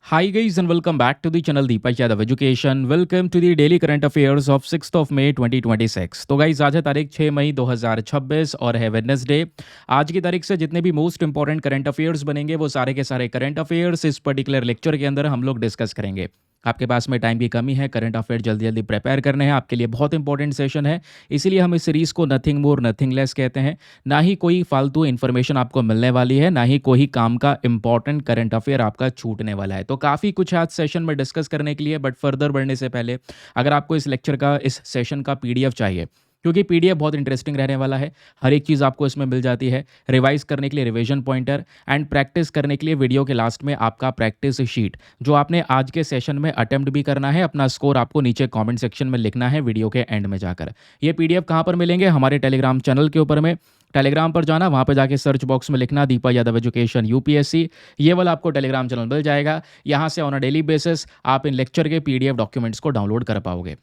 Hi guys and welcome back to the channel Deepak Yadav Education. Welcome to the daily current affairs of 6th of May 2026. तो guys आज है तारीख 6 मई 2026 और है Wednesday. आज की तारीख से जितने भी मोस्ट इंपॉर्टेंट करंट अफेयर्स बनेंगे वो सारे के सारे करंट अफेयर्स इस पर्टिकुलर लेक्चर के अंदर हम लोग डिस्कस करेंगे। आपके पास में टाइम की कमी है, करंट अफेयर जल्दी जल्दी प्रिपेयर करने हैं, आपके लिए बहुत इंपॉर्टेंट सेशन है। इसीलिए हम इस सीरीज़ को नथिंग मोर नथिंग लेस कहते हैं। ना ही कोई फालतू इन्फॉर्मेशन आपको मिलने वाली है, ना ही कोई काम का इंपॉर्टेंट करंट अफेयर आपका छूटने वाला है। तो काफ़ी कुछ आज सेशन में डिस्कस करने के लिए, बट फर्दर बढ़ने से पहले अगर आपको इस लेक्चर का, इस सेशन का पीडीएफ चाहिए, क्योंकि पीडीएफ बहुत इंटरेस्टिंग रहने वाला है। हर एक चीज़ आपको इसमें मिल जाती है। रिवाइज करने के लिए रिवीजन पॉइंटर एंड प्रैक्टिस करने के लिए वीडियो के लास्ट में आपका प्रैक्टिस शीट, जो आपने आज के सेशन में अटेम्प्ट भी करना है। अपना स्कोर आपको नीचे कमेंट सेक्शन में लिखना है वीडियो के एंड में जाकर। ये पीडीएफ कहाँ पर मिलेंगे? हमारे टेलीग्राम चैनल के ऊपर में। टेलीग्राम पर जाना, वहाँ पे जाके सर्च बॉक्स में लिखना दीपक यादव एजुकेशन यूपीएससी। ये वाला आपको टेलीग्राम चैनल मिल जाएगा। यहाँ से ऑन अ डेली बेसिस आप इन लेक्चर के पीडीएफ डॉक्यूमेंट्स को डाउनलोड कर पाओगे।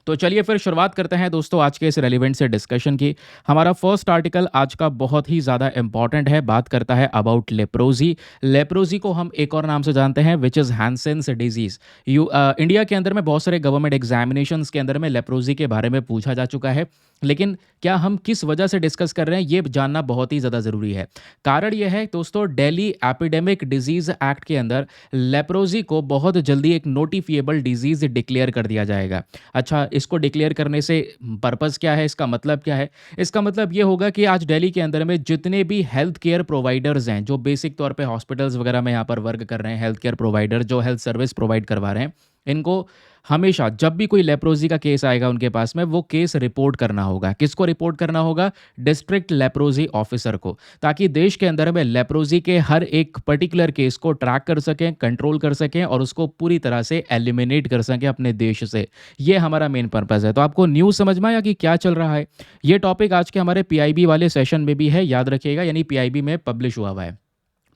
तो चलिए फिर शुरुआत करते हैं दोस्तों आज के इस रेलिवेंट से डिस्कशन की। हमारा फर्स्ट आर्टिकल आज का बहुत ही ज़्यादा इंपॉर्टेंट है। बात करता है अबाउट लेप्रोजी। लेप्रोजी को हम एक और नाम से जानते हैं which is Hansen's disease. India के अंदर में बहुत सारे गवर्नमेंट एग्जामिनेशंस के अंदर में लेप्रोजी के बारे में पूछा जा चुका है, लेकिन क्या हम किस वजह से डिस्कस कर रहे हैं ये जानना बहुत ही ज़्यादा ज़रूरी है। कारण यह है दोस्तों, दिल्ली एपिडेमिक डिजीज़ एक्ट के अंदर लेप्रोजी को बहुत जल्दी एक नोटिफिएबल डिजीज़ डिक्लेयर कर दिया जाएगा। अच्छा, इसको डिक्लेयर करने से पर्पस क्या है, इसका मतलब क्या है? इसका मतलब ये होगा कि आज दिल्ली के अंदर में जितने भी हेल्थ केयर प्रोवाइडर्स हैं, जो बेसिक तौर पे हॉस्पिटल्स वगैरह में यहाँ पर वर्क कर रहे हैं, हेल्थ केयर प्रोवाइडर जो हेल्थ सर्विस प्रोवाइड करवा रहे हैं, इनको हमेशा जब भी कोई लेप्रोजी का केस आएगा उनके पास में, वो केस रिपोर्ट करना होगा। किसको रिपोर्ट करना होगा? डिस्ट्रिक्ट लेप्रोजी ऑफिसर को, ताकि देश के अंदर में लेप्रोजी के हर एक पर्टिकुलर केस को ट्रैक कर सकें, कंट्रोल कर सकें और उसको पूरी तरह से एलिमिनेट कर सकें अपने देश से। ये हमारा मेन पर्पज़ है। तो आपको न्यूज़ समझ में आया कि क्या चल रहा है? ये टॉपिक आज के हमारे पीआईबी वाले सेशन में भी है, याद रखिएगा, यानी पीआईबी में पब्लिश हुआ हुआ है।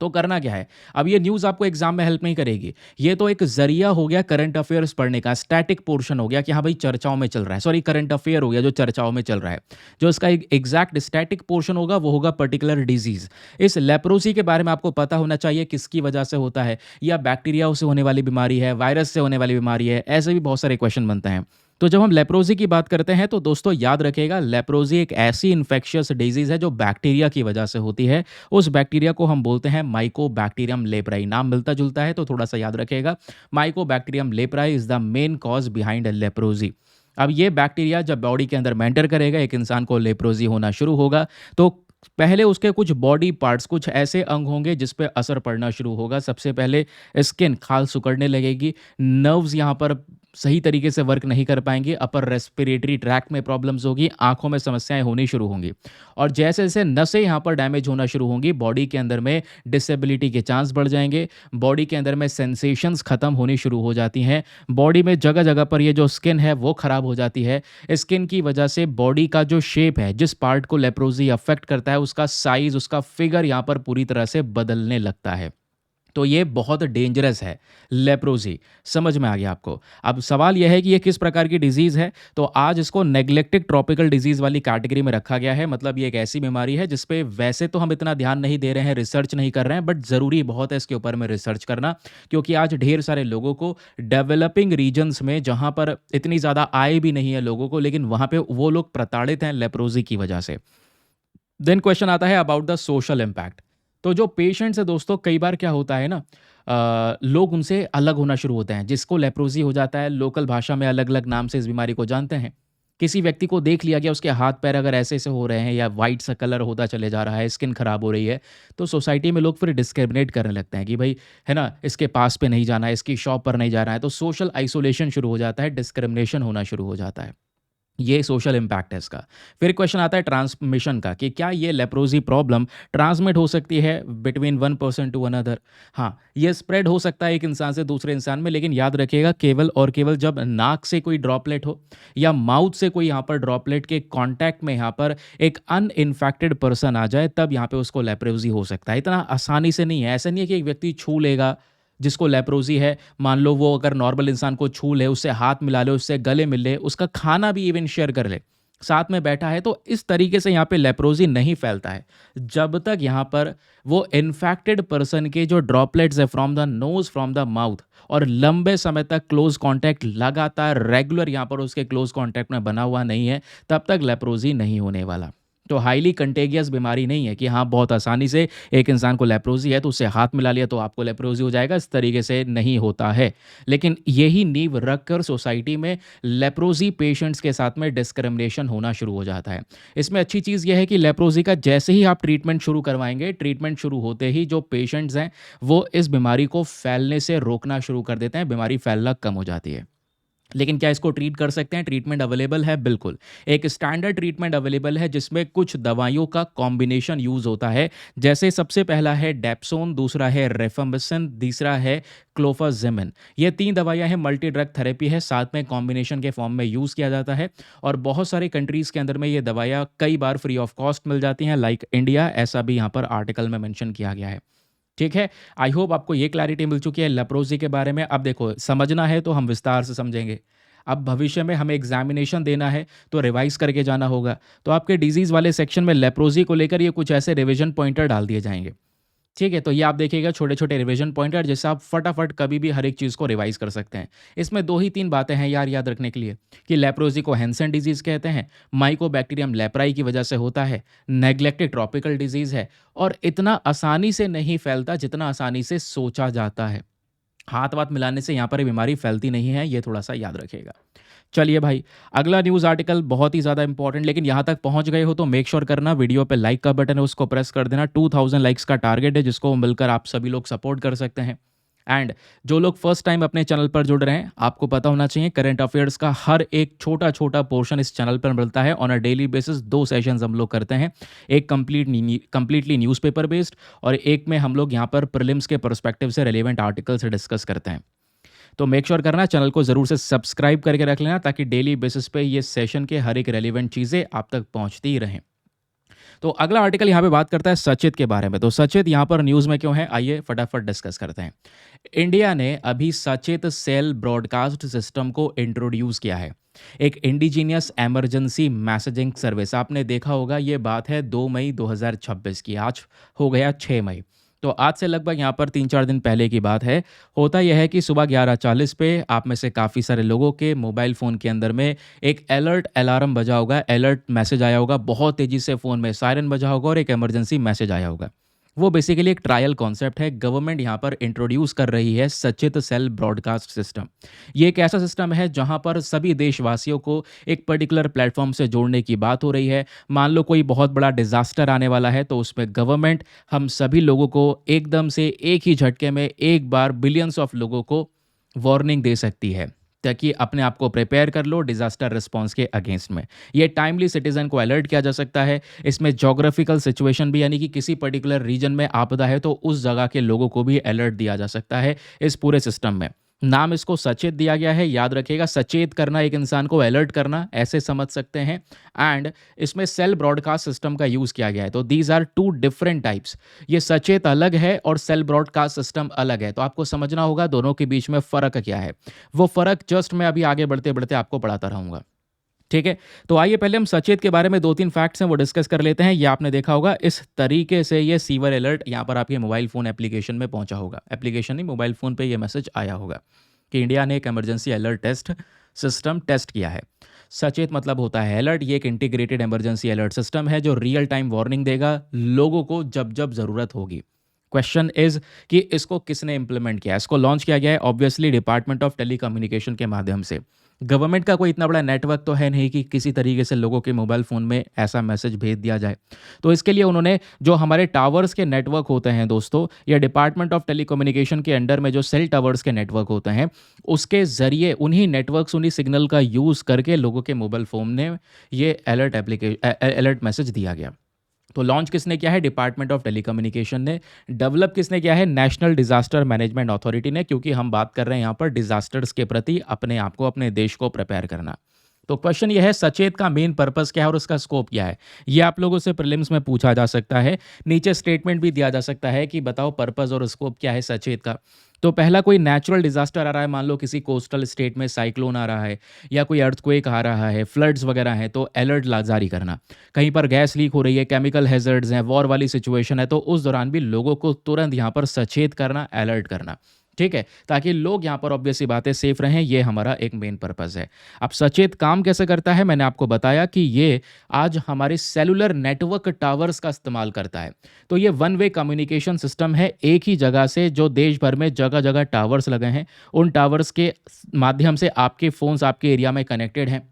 तो करना क्या है? अब ये न्यूज़ आपको एग्जाम में हेल्प नहीं करेगी। ये तो एक जरिया हो गया करंट अफेयर्स पढ़ने का, स्टैटिक पोर्शन हो गया कि हाँ भाई चर्चाओं में चल रहा है। सॉरी, करंट अफेयर हो गया जो चर्चाओं में चल रहा है। जो इसका एक एग्जैक्ट स्टैटिक पोर्शन होगा वो होगा पर्टिकुलर डिजीज। इस लेप्रोसी के बारे में आपको पता होना चाहिए किसकी वजह से होता है, या बैक्टीरिया से होने वाली बीमारी है, वायरस से होने वाली बीमारी है। ऐसे भी बहुत सारे क्वेश्चन बनते हैं। तो जब हम लेप्रोजी की बात करते हैं तो दोस्तों याद रखिएगा, लेप्रोजी एक ऐसी इन्फेक्शियस डिजीज है जो बैक्टीरिया की वजह से होती है। उस बैक्टीरिया को हम बोलते हैं माइकोबैक्टीरियम लेप्राई। नाम मिलता जुलता है तो थोड़ा सा याद रखिएगा। Mycobacterium leprae is the main cause behind leprosy. अब ये बैक्टीरिया जब बॉडी के अंदर मेंटर करेगा, एक इंसान को लेप्रोजी होना शुरू होगा, तो पहले उसके कुछ बॉडी पार्ट्स, कुछ ऐसे अंग होंगे जिस पे असर पड़ना शुरू होगा। सबसे पहले स्किन, खाल सिकुड़ने लगेगी, नर्व्स यहाँ पर सही तरीके से वर्क नहीं कर पाएंगे, अपर रेस्पिरेटरी ट्रैक्ट में प्रॉब्लम्स होगी, आंखों में समस्याएं होनी शुरू होंगी, और जैसे जैसे नसें यहाँ पर डैमेज होना शुरू होंगी, बॉडी के अंदर में डिसेबिलिटी के चांस बढ़ जाएंगे, बॉडी के अंदर में सेंसेशंस खत्म होनी शुरू हो जाती हैं, बॉडी में जगह जगह पर ये जो स्किन है वो खराब हो जाती है। स्किन की वजह से बॉडी का जो शेप है, जिस पार्ट को लेप्रोजी अफेक्ट करता है, उसका साइज, उसका फिगर यहाँ पर पूरी तरह से बदलने लगता है। तो ये बहुत डेंजरस है लेप्रोजी। समझ में आ गया आपको? अब सवाल यह है कि ये किस प्रकार की डिजीज़ है। तो आज इसको नेग्लेक्टेड ट्रॉपिकल डिजीज़ वाली कैटेगरी में रखा गया है। मतलब ये एक ऐसी बीमारी है जिस पे वैसे तो हम इतना ध्यान नहीं दे रहे हैं, रिसर्च नहीं कर रहे हैं, बट ज़रूरी बहुत है इसके ऊपर में रिसर्च करना, क्योंकि आज ढेर सारे लोगों को डेवलपिंग रीजन्स में, जहाँ पर इतनी ज़्यादा आय भी नहीं है लोगों को, लेकिन वहाँ पे वो लोग प्रताड़ित हैं लेप्रोजी की वजह से। देन क्वेश्चन आता है अबाउट द सोशल इम्पैक्ट। तो जो पेशेंट्स है दोस्तों, कई बार क्या होता है ना, लोग उनसे अलग होना शुरू होते हैं। जिसको लेप्रोजी हो जाता है, लोकल भाषा में अलग अलग नाम से इस बीमारी को जानते हैं। किसी व्यक्ति को देख लिया गया, उसके हाथ पैर अगर ऐसे ऐसे हो रहे हैं या वाइट सा कलर होता चले जा रहा है, स्किन खराब हो रही है, तो सोसाइटी में लोग फिर डिस्क्रिमिनेट करने लगते हैं कि भाई, है ना, इसके पास पे नहीं जाना है, इसकी शॉप पर नहीं जाना है। तो सोशल आइसोलेशन शुरू हो जाता है, डिस्क्रिमिनेशन होना शुरू हो जाता है। ये सोशल इम्पैक्ट है इसका। फिर क्वेश्चन आता है ट्रांसमिशन का, कि क्या ये लेप्रोजी प्रॉब्लम ट्रांसमिट हो सकती है between one person to another. हाँ, ये स्प्रेड हो सकता है एक इंसान से दूसरे इंसान में, लेकिन याद रखिएगा केवल और केवल जब नाक से कोई ड्रॉपलेट हो या माउथ से कोई यहाँ पर ड्रॉपलेट के कांटेक्ट में यहाँ पर एक अनइन्फेक्टेड पर्सन आ जाए, तब यहाँ पे उसको लेप्रोजी हो सकता है। इतना आसानी से नहीं है। ऐसा नहीं है कि एक व्यक्ति छू लेगा जिसको लेप्रोजी है, मान लो वो अगर नॉर्मल इंसान को छू ले, उससे हाथ मिला ले, उससे गले मिल ले, उसका खाना भी इवन शेयर कर ले, साथ में बैठा है, तो इस तरीके से यहाँ पे लेप्रोज़ी नहीं फैलता है। जब तक यहाँ पर वो इन्फेक्टेड पर्सन के जो ड्रॉपलेट्स है from the nose, from the mouth और लंबे समय तक क्लोज़ कॉन्टैक्ट लगातार रेगुलर यहाँ पर उसके क्लोज़ कॉन्टैक्ट में बना हुआ नहीं है, तब तक लेप्रोज़ी नहीं होने वाला। तो हाईली कंटेगियस बीमारी नहीं है कि हाँ, बहुत आसानी से एक इंसान को लेप्रोज़ी है तो उससे हाथ मिला लिया तो आपको लेप्रोज़ी हो जाएगा, इस तरीके से नहीं होता है। लेकिन यही नींव रखकर सोसाइटी में लेप्रोज़ी पेशेंट्स के साथ में डिस्क्रिमिनेशन होना शुरू हो जाता है। इसमें अच्छी चीज़ ये है कि लेप्रोज़ी का जैसे ही आप ट्रीटमेंट शुरू करवाएँगे, ट्रीटमेंट शुरू होते ही जो पेशेंट्स हैं, वो इस बीमारी को फैलने से रोकना शुरू कर देते हैं, बीमारी फैलना कम हो जाती है। लेकिन क्या इसको ट्रीट कर सकते हैं? ट्रीटमेंट अवेलेबल है, बिल्कुल। एक स्टैंडर्ड ट्रीटमेंट अवेलेबल है जिसमें कुछ दवाइयों का कॉम्बिनेशन यूज़ होता है। जैसे सबसे पहला है डेप्सोन, दूसरा है रिफाम्पिसिन, तीसरा है क्लोफाज़ेमिन। ये 3 दवाइयाँ हैं, मल्टी ड्रग थेरेपी है, साथ में कॉम्बिनेशन के फॉर्म में यूज़ किया जाता है और बहुत सारे कंट्रीज़ के अंदर में ये दवाइयाँ कई बार फ्री ऑफ कॉस्ट मिल जाती हैं, लाइक इंडिया, ऐसा भी यहाँ पर आर्टिकल में मेंशन किया गया है। ठीक है? आई होप आपको ये क्लैरिटी मिल चुकी है लेप्रोज़ी के बारे में। अब देखो, समझना है तो हम विस्तार से समझेंगे। अब भविष्य में हमें एग्ज़ामिनेशन देना है तो रिवाइज़ करके जाना होगा। तो आपके डिज़ीज़ वाले सेक्शन में लेप्रोज़ी को लेकर ये कुछ ऐसे रिविज़न पॉइंटर डाल दिए जाएँगे। ठीक है? तो ये आप देखिएगा छोटे-छोटे रिविज़न पॉइंटर जिससे आप फटाफट कभी भी हर एक चीज़ को रिवाइज़ कर सकते हैं। इसमें 2 ही 3 बातें हैं यार याद रखने के लिए कि लेप्रोज़ी को हैंसेन डिज़ीज़ कहते हैं, माइकोबैक्टीरियम लेप्राई की वजह से होता है, नेग्लेक्टेड ट्रॉपिकल डिज़ीज़ है और इतना आसानी से नहीं फैलता जितना आसानी से सोचा जाता है। हाथ-वाथ मिलाने से यहाँ पर ये बीमारी फैलती नहीं है, ये थोड़ा-सा याद रखिएगा। चलिए भाई, अगला न्यूज़ आर्टिकल बहुत ही ज़्यादा इम्पोर्टेंट, लेकिन यहाँ तक पहुँच गए हो तो मेक श्योर करना वीडियो पे लाइक का बटन है उसको प्रेस कर देना। 2000 लाइक्स का टारगेट है जिसको मिलकर आप सभी लोग सपोर्ट कर सकते हैं। एंड जो लोग फर्स्ट टाइम अपने चैनल पर जुड़ रहे हैं, आपको पता होना चाहिए करंट अफेयर्स का हर एक छोटा-छोटा पोर्शन इस चैनल पर मिलता है। On a daily basis 2 sessions हम लोग करते हैं। एक कंप्लीटली न्यूज़पेपर बेस्ड और एक में हम लोग यहाँ पर प्रीलिम्स के पर्सपेक्टिव से रिलेवेंट आर्टिकल से डिस्कस करते हैं। तो मेक श्योर करना चैनल को ज़रूर से सब्सक्राइब करके रख लेना ताकि डेली बेसिस पे ये सेशन के हर एक रेलिवेंट चीज़ें आप तक पहुंचती ही रहें। तो अगला आर्टिकल यहाँ पे बात करता है सचेत के बारे में। तो सचेत यहाँ पर न्यूज़ में क्यों है, आइए फटाफट डिस्कस करते हैं। इंडिया ने अभी सचेत सेल ब्रॉडकास्ट सिस्टम को इंट्रोड्यूस किया है। एक इंडिजीनियस इमरजेंसी मैसेजिंग सर्विस, आपने देखा होगा ये बात है 2 मई 2026 की, आज हो गया 6 मई। तो आज से लगभग यहाँ पर 3-4 दिन पहले की बात है। होता यह है कि सुबह 11:40 पे आप में से काफ़ी सारे लोगों के मोबाइल फ़ोन के अंदर में एक अलर्ट अलार्म बजा होगा, अलर्ट मैसेज आया होगा, बहुत तेज़ी से फ़ोन में सायरन बजा होगा और एक इमरजेंसी मैसेज आया होगा। वो बेसिकली एक ट्रायल कॉन्सेप्ट है, गवर्नमेंट यहाँ पर इंट्रोड्यूस कर रही है सचेत सेल ब्रॉडकास्ट सिस्टम। ये एक ऐसा सिस्टम है जहाँ पर सभी देशवासियों को एक पर्टिकुलर प्लेटफॉर्म से जोड़ने की बात हो रही है। मान लो कोई बहुत बड़ा डिज़ास्टर आने वाला है तो उसमें गवर्नमेंट हम सभी लोगों को एकदम से एक ही झटके में एक बार बिलियंस ऑफ लोगों को वार्निंग दे सकती है ताकि अपने आप को प्रिपेयर कर लो डिज़ास्टर रिस्पॉन्स के अगेंस्ट में। ये टाइमली सिटीज़न को अलर्ट किया जा सकता है। इसमें ज्योग्राफिकल सिचुएशन भी, यानी कि किसी पर्टिकुलर रीजन में आपदा है तो उस जगह के लोगों को भी अलर्ट दिया जा सकता है इस पूरे सिस्टम में। नाम इसको सचेत दिया गया है, याद रखिएगा, सचेत करना, एक इंसान को अलर्ट करना, ऐसे समझ सकते हैं। एंड इसमें सेल ब्रॉडकास्ट सिस्टम का यूज़ किया गया है। तो दीज आर 2 डिफरेंट टाइप्स। ये सचेत अलग है और सेल ब्रॉडकास्ट सिस्टम अलग है। तो आपको समझना होगा दोनों के बीच में फ़र्क क्या है। वो फ़र्क जस्ट मैं अभी आगे बढ़ते-बढ़ते आपको पढ़ाता रहूँगा। ठीक है? तो आइए पहले हम सचेत के बारे में 2-3 फैक्ट्स हैं वो डिस्कस कर लेते हैं। ये आपने देखा होगा इस तरीके से ये सीवर अलर्ट यहाँ पर आपके मोबाइल फ़ोन एप्लीकेशन में पहुँचा होगा। एप्लीकेशन नहीं, मोबाइल फ़ोन पे ये मैसेज आया होगा कि इंडिया ने एक इमरजेंसी अलर्ट सिस्टम टेस्ट किया है। सचेत मतलब होता है अलर्ट। ये एक इंटीग्रेटेड इमरजेंसी अलर्ट सिस्टम है जो रियल टाइम वार्निंग देगा लोगों को जब-जब ज़रूरत होगी। क्वेश्चन इज़ कि इसको किसने इम्प्लीमेंट किया है? इसको लॉन्च किया गया है ऑब्वियसली डिपार्टमेंट ऑफ टेलीकम्युनिकेशन के माध्यम से। गवर्नमेंट का कोई इतना बड़ा नेटवर्क तो है नहीं कि किसी तरीके से लोगों के मोबाइल फ़ोन में ऐसा मैसेज भेज दिया जाए। तो इसके लिए उन्होंने जो हमारे टावर्स के नेटवर्क होते हैं दोस्तों, या डिपार्टमेंट ऑफ टेलीकम्युनिकेशन के अंडर में जो सेल टावर्स के नेटवर्क होते हैं, उसके ज़रिए उन्हीं नेटवर्क्स, उन्हीं सिग्नल का यूज़ करके लोगों के मोबाइल फ़ोन में ये अलर्ट मैसेज दिया गया। तो लॉन्च किसने किया है? डिपार्टमेंट ऑफ टेलीकम्युनिकेशन ने। डेवलप किसने किया है? नेशनल डिजास्टर मैनेजमेंट अथॉरिटी ने, क्योंकि हम बात कर रहे हैं यहाँ पर डिजास्टर्स के प्रति अपने आप को, अपने देश को प्रिपेयर करना। तो क्वेश्चन ये है सचेत का मेन पर्पस क्या है और उसका स्कोप क्या है? ये आप लोगों से प्रीलिम्स में पूछा जा सकता है। नीचे स्टेटमेंट भी दिया जा सकता है कि बताओ पर्पस और स्कोप क्या है सचेत का। तो पहला कोई नेचुरल डिज़ास्टर आ रहा है, मान लो किसी कोस्टल स्टेट में साइक्लोन आ रहा है या कोई अर्थक्वेक आ रहा है, फ्लड्स वगैरह हैं, तो अलर्ट जारी करना। कहीं पर गैस लीक हो रही है, केमिकल हैज़र्ड्स हैं, वॉर वाली सिचुएशन है, तो उस दौरान भी लोगों को तुरंत यहाँ पर सचेत करना, अलर्ट करना। ठीक है? ताकि लोग यहाँ पर ऑब्वियस सी बात है सेफ रहें, ये हमारा एक मेन पर्पज़ है। अब सचेत काम कैसे करता है, मैंने आपको बताया कि ये आज हमारे सेलुलर नेटवर्क टावर्स का इस्तेमाल करता है। तो ये वन वे कम्युनिकेशन सिस्टम है, एक ही जगह से जो देश भर में जगह-जगह टावर्स लगे हैं, उन टावर्स के माध्यम से आपके फ़ोन्स आपके एरिया में कनेक्टेड हैं।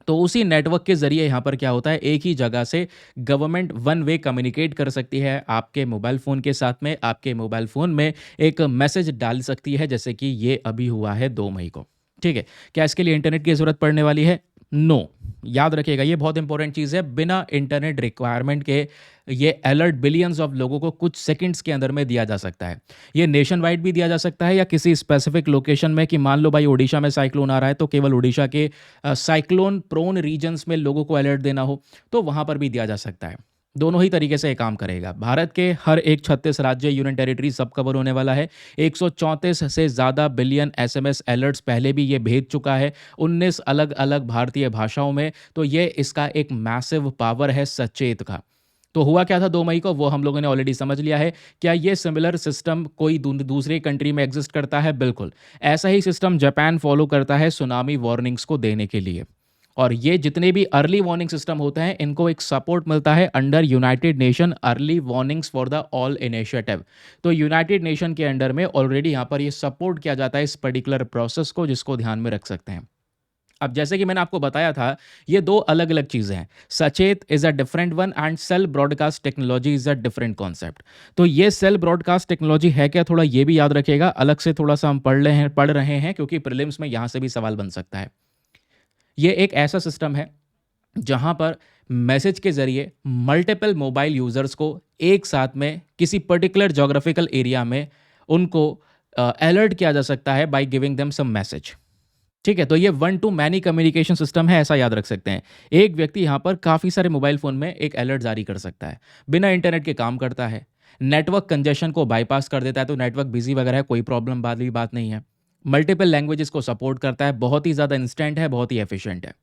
तो उसी नेटवर्क के ज़रिए यहाँ पर क्या होता है, एक ही जगह से गवर्नमेंट वन वे कम्युनिकेट कर सकती है आपके मोबाइल फ़ोन के साथ में, आपके मोबाइल फ़ोन में एक मैसेज डाल सकती है, जैसे कि ये अभी हुआ है 2 मई को। ठीक है? क्या इसके लिए इंटरनेट की ज़रूरत पड़ने वाली है? नो। याद रखिएगा, ये बहुत इंपॉर्टेंट चीज़ है, बिना इंटरनेट रिक्वायरमेंट के ये अलर्ट बिलियंस ऑफ लोगों को कुछ सेकंड्स के अंदर में दिया जा सकता है। ये नेशन वाइड भी दिया जा सकता है या किसी स्पेसिफिक लोकेशन में, कि मान लो भाई ओडिशा में साइक्लोन आ रहा है, तो केवल ओडिशा के साइक्लोन प्रोन रीजन्स में लोगों को अलर्ट देना हो, तो वहाँ पर भी दिया जा सकता है। दोनों ही तरीके से ये काम करेगा। भारत के हर एक 36 राज्य, यूनियन टेरिटरी सब कवर होने वाला है। 134 से ज़्यादा बिलियन एसएमएस अलर्ट्स पहले भी ये भेज चुका है, 19 अलग-अलग भारतीय भाषाओं में। तो ये इसका एक मैसिव पावर है सचेत का। तो हुआ क्या था 2 मई को, वो हम लोगों ने ऑलरेडी समझ लिया है। क्या ये सिमिलर सिस्टम कोई दूसरे कंट्री में एग्जिस्ट करता है? बिल्कुल। ऐसा ही सिस्टम जापान फॉलो करता है सुनामी वार्निंग्स को देने के लिए। और ये जितने भी अर्ली वार्निंग सिस्टम होते हैं, इनको एक सपोर्ट मिलता है under United nation early warnings for the all initiative. तो यूनाइटेड नेशन के अंडर में ऑलरेडी यहाँ पर ये सपोर्ट किया जाता है इस पर्टिकुलर प्रोसेस को, जिसको ध्यान में रख सकते हैं। अब जैसे कि मैंने आपको बताया था, ये 2 अलग-अलग चीज़ें हैं। Sachet is a different one and cell broadcast technology is a different concept. तो ये सेल ब्रॉडकास्ट टेक्नोलॉजी है क्या, थोड़ा ये भी याद रखिएगा। अलग से थोड़ा-सा हम पढ़ रहे हैं क्योंकि प्रीलिम्स में यहाँ से भी सवाल बन सकता है। ये एक ऐसा सिस्टम है जहाँ पर मैसेज के ज़रिए मल्टीपल मोबाइल यूज़र्स को एक साथ में किसी पर्टिकुलर ज्योग्राफिकल एरिया में उनको अलर्ट किया जा सकता है by giving them some message. ठीक है? तो ये one to many communication system है, ऐसा याद रख सकते हैं। एक व्यक्ति यहाँ पर काफ़ी सारे मोबाइल फ़ोन में एक अलर्ट जारी कर सकता है। बिना इंटरनेट के काम करता है। नेटवर्क कंजेशन को बायपास कर देता है, तो नेटवर्क बिज़ी वगैरह है, कोई प्रॉब्लम वाली बात नहीं है। मल्टीपल लैंग्वेजेस को सपोर्ट करता है, बहुत ही ज़्यादा इंस्टेंट है, बहुत ही एफिशिएंट है।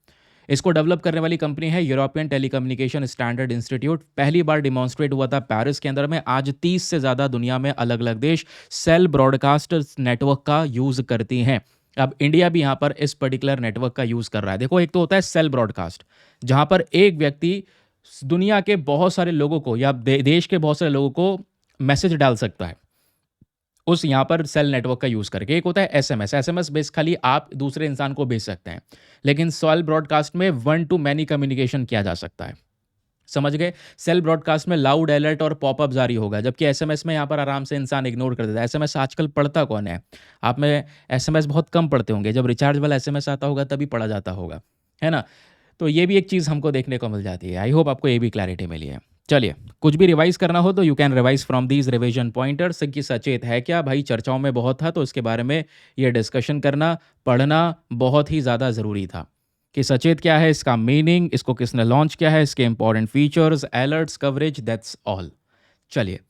इसको डेवलप करने वाली कंपनी है यूरोपियन टेलीकम्युनिकेशन स्टैंडर्ड इंस्टीट्यूट। पहली बार डिमॉन्स्ट्रेट हुआ था पेरिस के अंदर में। आज 30 से ज़्यादा दुनिया में अलग-अलग देश सेल ब्रॉडकास्ट नेटवर्क का यूज़ करती हैं। अब इंडिया भी यहाँ पर इस पर्टिकुलर नेटवर्क का यूज़ कर रहा है। देखो, एक तो होता है सेल ब्रॉडकास्ट, जहाँ पर एक व्यक्ति दुनिया के बहुत सारे लोगों को या देश के बहुत सारे लोगों को मैसेज डाल सकता है उस यहाँ पर सेल नेटवर्क का यूज़ करके। एक होता है एसएमएस। एसएमएस बेसिकली आप दूसरे इंसान को भेज सकते हैं, लेकिन सेल ब्रॉडकास्ट में वन टू मैनी कम्युनिकेशन किया जा सकता है। समझ गए? सेल ब्रॉडकास्ट में लाउड अलर्ट और पॉपअप जारी होगा, जबकि एसएमएस में यहाँ पर आराम से इंसान इग्नोर कर देता है। एसएमएस आजकल पढ़ता कौन है? आप में एसएमएस बहुत कम पढ़ते होंगे, जब रिचार्ज वाला एसएमएस आता होगा तभी पढ़ा जाता होगा, है ना? तो ये भी एक चीज़ हमको देखने को मिल जाती है। आई होप आपको ये भी क्लैरिटी मिली है। चलिए, कुछ भी रिवाइज़ करना हो तो you can revise from these revision pointers कि सचेत है क्या? भाई चर्चाओं में बहुत था, तो इसके बारे में ये डिस्कशन करना, पढ़ना बहुत ही ज़्यादा ज़रूरी था कि सचेत क्या है, इसका मीनिंग, इसको किसने लॉन्च किया है, इसके important features, alerts, coverage, that's all. चलिए,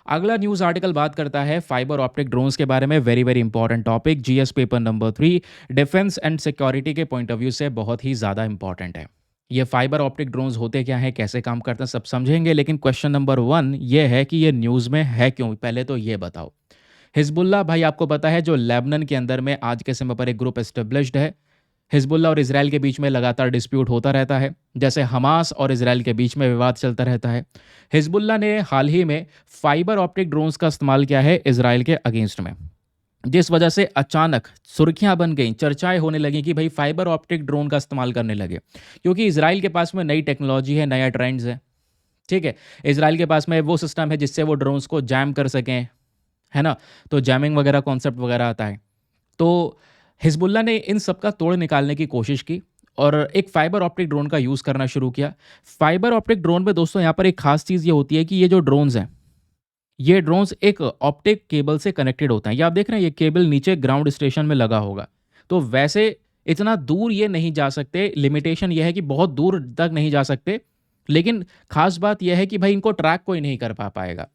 अगला न्यूज़ आर्टिकल बात करता है फाइबर ऑप्टिक ड्रोन्स के बारे में। Very very important topic, GS paper number 3, defence and security के पॉइंट ऑफ व्यू से बहुत ही ज़्यादा इंपॉर्टेंट है। ये फाइबर ऑप्टिक ड्रोन्स होते क्या हैं, कैसे काम करते हैं, सब समझेंगे, लेकिन क्वेश्चन नंबर 1 ये है कि ये न्यूज़ में है क्यों? पहले तो ये बताओ। हिजबुल्लाह, भाई आपको पता है, जो लेबनान के अंदर में आज के समय पर एक ग्रुप एस्टेब्लिश्ड है। हिजबुल्लाह और इजराइल के बीच में लगातार डिस्प्यूट होता रहता है, जैसे हमास और इजराइल के बीच में विवाद चलता रहता है। हिजबुल्लाह ने हाल ही में फाइबर ऑप्टिक ड्रोन्स का इस्तेमाल किया है इजराइल के अगेंस्ट में, जिस वजह से अचानक सुर्खियां बन गई, चर्चाएं होने लगी कि भाई फाइबर ऑप्टिक ड्रोन का इस्तेमाल करने लगे, क्योंकि इजराइल के पास में नई टेक्नोलॉजी है, नया ट्रेंड्स है। ठीक है, इजराइल के पास में वो सिस्टम है जिससे वो ड्रोन्स को जैम कर सकें, है ना? तो जैमिंग वगैरह कॉन्सेप्ट वगैरह आता है। तो हिजबुल्लाह ने इन सब का तोड़ निकालने की कोशिश की और एक फाइबर ऑप्टिक ड्रोन का यूज़ करना शुरू किया। फाइबर ऑप्टिक ड्रोन में दोस्तों यहाँ पर एक खास चीज़ ये होती है कि ये जो ड्रोन्स हैं, ये ड्रोन्स एक ऑप्टिक केबल से कनेक्टेड होते हैं। ये आप देख रहे हैं, ये केबल नीचे ग्राउंड स्टेशन में लगा होगा। तो वैसे इतना दूर ये नहीं जा सकते, लिमिटेशन ये है कि बहुत दूर तक नहीं जा सकते, लेकिन खास बात यह है कि भाई इनको ट्रैक कोई नहीं कर पाएगा।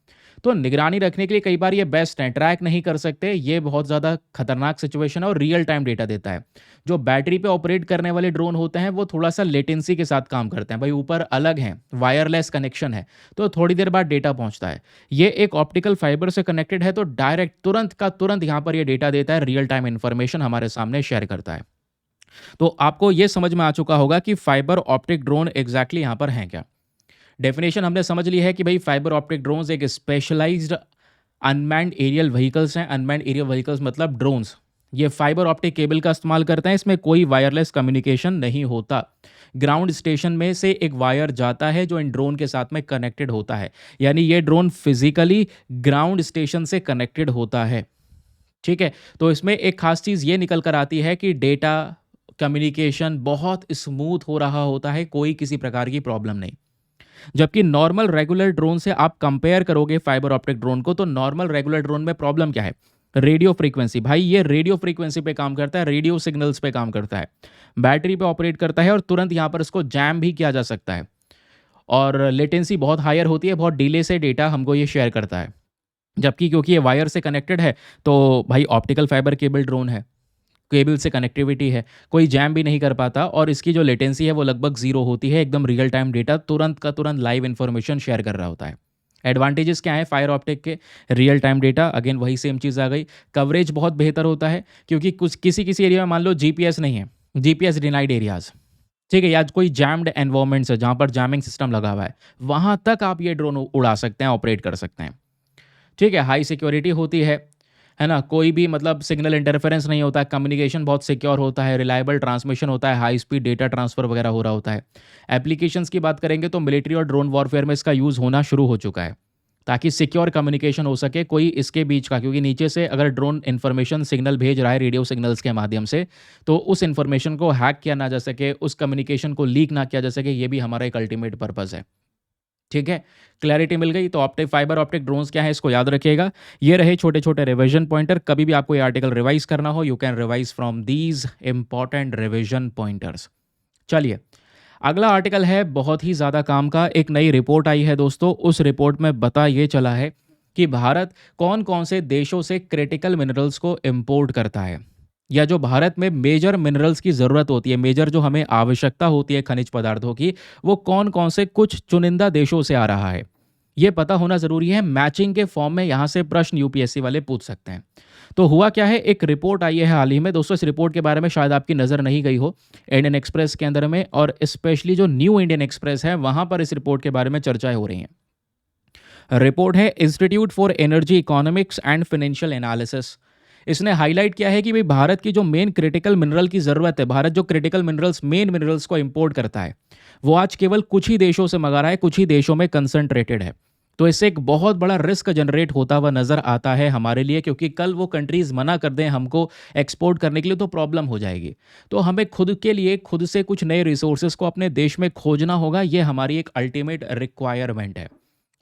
तो निगरानी रखने के लिए कई बार ये बेस्ट है, ट्रैक नहीं कर सकते, ये बहुत ज़्यादा खतरनाक सिचुएशन है और रियल टाइम डेटा देता है। जो बैटरी पे ऑपरेट करने वाले ड्रोन होते हैं वो थोड़ा-सा लेटेंसी के साथ काम करते हैं, भाई ऊपर अलग हैं, वायरलेस कनेक्शन है, तो थोड़ी देर बाद डेटा पहुँचता है। ये एक ऑप्टिकल फाइबर से कनेक्टेड है तो डायरेक्ट तुरंत का तुरंत यहाँ पर ये डेटा देता है, रियल टाइम इन्फॉर्मेशन हमारे सामने शेयर करता है। तो आपको ये समझ में आ चुका होगा कि फाइबर ऑप्टिक ड्रोन एग्जैक्टली यहाँ पर हैं क्या। डेफिनेशन हमने समझ ली है कि भाई फाइबर ऑप्टिक ड्रोन्स एक स्पेशलाइज्ड अनमैन्ड एरियल व्हीकल्स हैं। अनमैन्ड एरियल व्हीकल्स मतलब ड्रोन्स। ये फाइबर ऑप्टिक केबल का इस्तेमाल करते हैं, इसमें कोई वायरलेस कम्युनिकेशन नहीं होता। ग्राउंड स्टेशन में से एक वायर जाता है जो इन ड्रोन के साथ में कनेक्टेड होता है, यानी ये ड्रोन फिजिकली ग्राउंड स्टेशन से कनेक्टेड होता है। ठीक है, तो इसमें एक खास चीज़ ये निकल कर आती है कि डेटा कम्युनिकेशन बहुत स्मूथ हो रहा होता है, कोई किसी प्रकार की प्रॉब्लम नहीं। जबकि नॉर्मल रेगुलर ड्रोन से आप कंपेयर करोगे फाइबर ऑप्टिक ड्रोन को, तो नॉर्मल रेगुलर ड्रोन में प्रॉब्लम क्या है? Radio frequency. भाई ये रेडियो फ्रीक्वेंसी पे काम करता है, रेडियो सिग्नल्स पे काम करता है, बैटरी पे ऑपरेट करता है और तुरंत यहाँ पर इसको जैम भी किया जा सकता है। और लेटेंसी बहुत हायर होती है, बहुत डिले से डेटा हमको ये शेयर करता है। जबकि क्योंकि ये वायर से कनेक्टेड है, तो भाई ऑप्टिकल फाइबर केबल ड्रोन है, केबल से कनेक्टिविटी है, कोई जैम भी नहीं कर पाता और इसकी जो लेटेंसी है वो लगभग ज़ीरो होती है, एकदम रियल टाइम डेटा तुरंत का तुरंत लाइव इन्फॉर्मेशन शेयर कर रहा होता है। एडवांटेजेस क्या है फायर ऑप्टिक के? रियल टाइम डेटा, अगेन वही सेम चीज़ आ गई। कवरेज बहुत बेहतर होता है, क्योंकि कुछ किसी किसी एरिया में मान लो जीपीएस नहीं है, जीपीएस डिनाइड एरियाज़, ठीक है, या कोई जैम्ड एनवायरमेंट्स है जहाँ पर जैमिंग सिस्टम लगा हुआ है, वहाँ तक आप ये ड्रोन उड़ा सकते हैं, ऑपरेट कर सकते हैं। ठीक है, हाई सिक्योरिटी होती है ना? कोई भी मतलब सिग्नल इंटरफेरेंस नहीं होता है, कम्युनिकेशन बहुत सिक्योर होता है, रिलायबल ट्रांसमिशन होता है, हाई स्पीड डेटा ट्रांसफ़र वगैरह हो रहा होता है। एप्लीकेशंस की बात करेंगे तो मिलिट्री और ड्रोन वॉरफेयर में इसका यूज़ होना शुरू हो चुका है, ताकि सिक्योर कम्युनिकेशन हो सके कोई इसके बीच का, क्योंकि नीचे से अगर ड्रोन इन्फॉर्मेशन सिग्नल भेज रहा है रेडियो सिग्नल्स के माध्यम से, तो उस इन्फॉर्मेशन को हैक किया ना जा सके, उस कम्युनिकेशन को लीक ना किया जा सके, ये भी हमारा एक अल्टीमेट पर्पज़ है। ठीक है, क्लैरिटी मिल गई। तो ऑप्टिक फाइबर ऑप्टिक ड्रोन्स क्या है इसको याद रखिएगा। ये रहे छोटे छोटे रिवीजन पॉइंटर। कभी भी आपको ये आर्टिकल रिवाइज करना हो, you can revise from these important revision pointers. चलिए, अगला आर्टिकल है बहुत ही ज़्यादा काम का। एक नई रिपोर्ट आई है दोस्तों, उस रिपोर्ट में बता ये चला है कि भारत कौन कौन से देशों से क्रिटिकल मिनरल्स को इम्पोर्ट करता है, या जो भारत में मेजर मिनरल्स की ज़रूरत होती है, मेजर जो हमें आवश्यकता होती है खनिज पदार्थों की, वो कौन कौन से कुछ चुनिंदा देशों से आ रहा है। ये पता होना ज़रूरी है, मैचिंग के फॉर्म में यहाँ से प्रश्न यूपीएससी वाले पूछ सकते हैं। तो हुआ क्या है, एक रिपोर्ट आई है हाल ही में दोस्तों, इस रिपोर्ट के बारे में शायद आपकी नज़र नहीं गई हो इंडियन एक्सप्रेस के अंदर में, और स्पेशली जो न्यू इंडियन एक्सप्रेस है वहाँ पर इस रिपोर्ट के बारे में चर्चाएं हो रही हैं। रिपोर्ट है institute for energy economics and financial analysis. इसने हाईलाइट किया है कि भाई भारत की जो मेन क्रिटिकल मिनरल की ज़रूरत है, भारत जो क्रिटिकल मिनरल्स मेन मिनरल्स को इंपोर्ट करता है, वो आज केवल कुछ ही देशों से मंगा रहा है, कुछ ही देशों में कंसंट्रेटेड है। तो इससे एक बहुत बड़ा रिस्क जनरेट होता हुआ नज़र आता है हमारे लिए, क्योंकि कल वो कंट्रीज़ मना कर दें हमको एक्सपोर्ट करने के लिए तो प्रॉब्लम हो जाएगी। तो हमें खुद के लिए खुद से कुछ नए रिसोर्सेज को अपने देश में खोजना होगा, ये हमारी एक अल्टीमेट रिक्वायरमेंट है।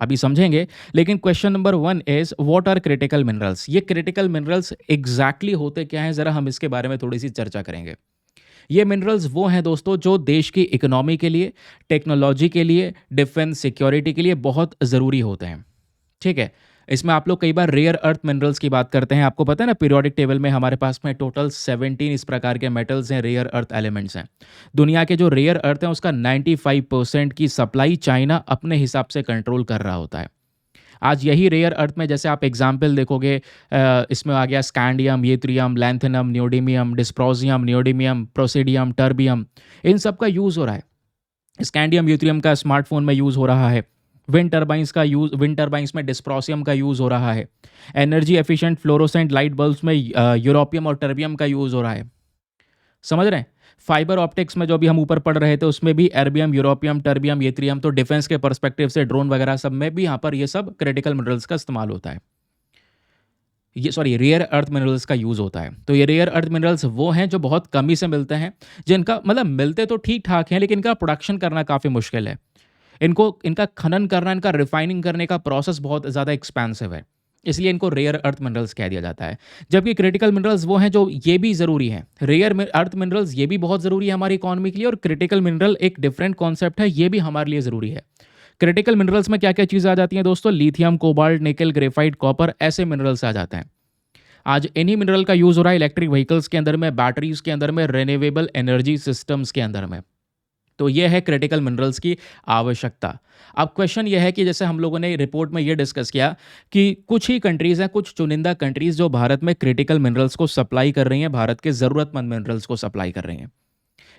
अभी समझेंगे, लेकिन question number 1 is what are critical minerals. ये क्रिटिकल मिनरल्स एग्जैक्टली होते क्या हैं, ज़रा हम इसके बारे में थोड़ी सी चर्चा करेंगे। ये मिनरल्स वो हैं दोस्तों जो देश की इकोनॉमी के लिए, टेक्नोलॉजी के लिए, डिफेंस सिक्योरिटी के लिए बहुत ज़रूरी होते हैं। ठीक है, इसमें आप लोग कई बार रेयर अर्थ मिनरल्स की बात करते हैं। आपको पता है ना, पीरियोडिक टेबल में हमारे पास में टोटल 17 इस प्रकार के मेटल्स हैं, रेयर अर्थ एलिमेंट्स हैं। दुनिया के जो रेयर अर्थ हैं उसका 95% की सप्लाई चाइना अपने हिसाब से कंट्रोल कर रहा होता है। आज यही रेयर अर्थ में जैसे आप एग्जाम्पल देखोगे, इसमें आ गया scandium, yttrium, lanthanum, neodymium, dysprosium, neodymium, praseodymium, terbium, इन सब का यूज़ हो रहा है। स्कैंडियम यूथ्रियम का स्मार्टफोन में यूज़ हो रहा है। विंड टर्बाइंस में डिस्प्रोसियम का यूज़ हो रहा है। Energy efficient fluorescent light bulbs में यूरोपियम और टर्बियम का यूज़ हो रहा है। समझ रहे हैं? फाइबर ऑप्टिक्स में जो भी हम ऊपर पढ़ रहे थे उसमें भी एर्बियम, यूरोपियम, टर्बियम, येथ्रियम, तो डिफेंस के पर्सपेक्टिव से ड्रोन वगैरह सब में भी यहाँ पर ये सब क्रिटिकल मिनरल्स का इस्तेमाल होता है। ये सॉरी रेयर अर्थ मिनरल्स का यूज़ होता है। तो ये रेयर अर्थ मिनरल्स वो हैं जो बहुत कमी से मिलते हैं, जिनका मतलब मिलते तो ठीक ठाक हैं, लेकिन इनका प्रोडक्शन करना काफ़ी मुश्किल है। इनका खनन करना, इनका रिफाइनिंग करने का प्रोसेस बहुत ज़्यादा एक्सपेंसिव है, इसलिए इनको रेयर अर्थ मिनरल्स कह दिया जाता है। जबकि क्रिटिकल मिनरल्स वो हैं जो ये भी ज़रूरी हैं। रेयर अर्थ मिनरल्स ये भी बहुत ज़रूरी है हमारी इकॉनमी के लिए, और क्रिटिकल मिनरल एक डिफरेंट कॉन्सेप्ट है, ये भी हमारे लिए ज़रूरी है। क्रिटिकल मिनरल्स में क्या क्या चीज़ें आ जाती हैं दोस्तों? लिथियम, कोबाल्ट, निकल, ग्रेफाइट, कॉपर, ऐसे मिनरल्स आ जाते हैं। आज इन्हीं मिनरल का यूज़ हो रहा है इलेक्ट्रिक व्हीकल्स के अंदर में, बैटरीज के अंदर में, रिन्यूएबल एनर्जी सिस्टम्स के अंदर में। तो ये है क्रिटिकल मिनरल्स की आवश्यकता। अब क्वेश्चन ये है कि जैसे हम लोगों ने रिपोर्ट में ये डिस्कस किया कि कुछ ही कंट्रीज़ हैं, कुछ चुनिंदा कंट्रीज़ जो भारत में क्रिटिकल मिनरल्स को सप्लाई कर रही हैं, भारत के ज़रूरतमंद मिनरल्स को सप्लाई कर रही हैं।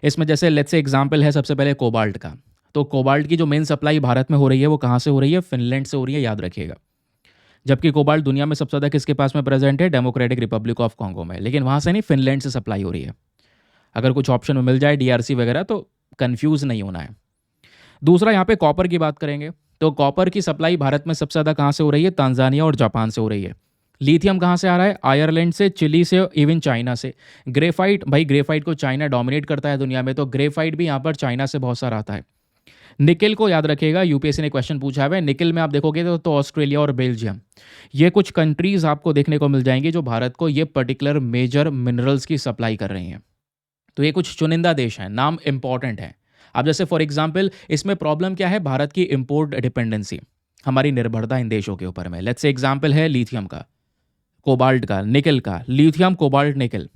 इसमें जैसे लेट्स से एग्जांपल है सबसे पहले कोबाल्ट का। तो कोबाल्ट की जो मेन सप्लाई भारत में हो रही है वो कहाँ से हो रही है? फिनलैंड से हो रही है, याद रखिएगा। जबकि कोबाल्ट दुनिया में सबसे ज़्यादा किसके पास में प्रेजेंट है? डेमोक्रेटिक रिपब्लिक ऑफ कॉन्गो में, लेकिन वहाँ से नहीं, फिनलैंड से सप्लाई हो रही है। अगर कुछ ऑप्शन में मिल जाए डीआरसी वगैरह तो कन्फ्यूज़ नहीं होना है। दूसरा यहाँ पे कॉपर की बात करेंगे, तो कॉपर की सप्लाई भारत में सबसे ज़्यादा कहाँ से हो रही है? तांजानिया और जापान से हो रही है। लिथियम कहाँ से आ रहा है? आयरलैंड से, चिली से, इवन चाइना से। ग्रेफाइट, भाई ग्रेफाइट को चाइना डोमिनेट करता है दुनिया में, तो ग्रेफाइट भी यहाँ पर चाइना से बहुत सारा आता है। निकेल को याद रखिएगा, यूपीएससी ने क्वेश्चन पूछा है, निकेल में आप देखोगे तो ऑस्ट्रेलिया और बेल्जियम, ये कुछ कंट्रीज आपको देखने को मिल जाएंगी जो भारत को ये पर्टिकुलर मेजर मिनरल्स की सप्लाई कर रही हैं। तो ये कुछ चुनिंदा देश हैं, नाम इंपॉर्टेंट है। अब जैसे फॉर एग्जांपल इसमें प्रॉब्लम क्या है? भारत की इंपोर्ट डिपेंडेंसी, हमारी निर्भरता इन देशों के ऊपर में। लेट्स से एग्जांपल है लिथियम का, कोबाल्ट का, निकल का। लिथियम, कोबाल्ट, निकल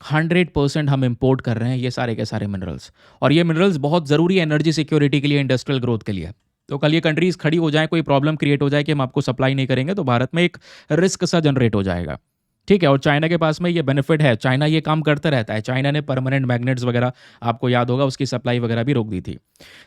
100% हम इंपोर्ट कर रहे हैं ये सारे के सारे मिनरल्स। और ये मिनरल्स बहुत ज़रूरी है एनर्जी सिक्योरिटी के लिए, इंडस्ट्रियल ग्रोथ के लिए। तो कल ये कंट्रीज़ खड़ी हो जाए, कोई प्रॉब्लम क्रिएट हो जाए कि हम आपको सप्लाई नहीं करेंगे, तो भारत में एक रिस्क सा जनरेट हो जाएगा। ठीक है, और चाइना के पास में ये बेनिफिट है, चाइना ये काम करता रहता है। चाइना ने परमानेंट मैग्नेट्स वगैरह, आपको याद होगा, उसकी सप्लाई वगैरह भी रोक दी थी।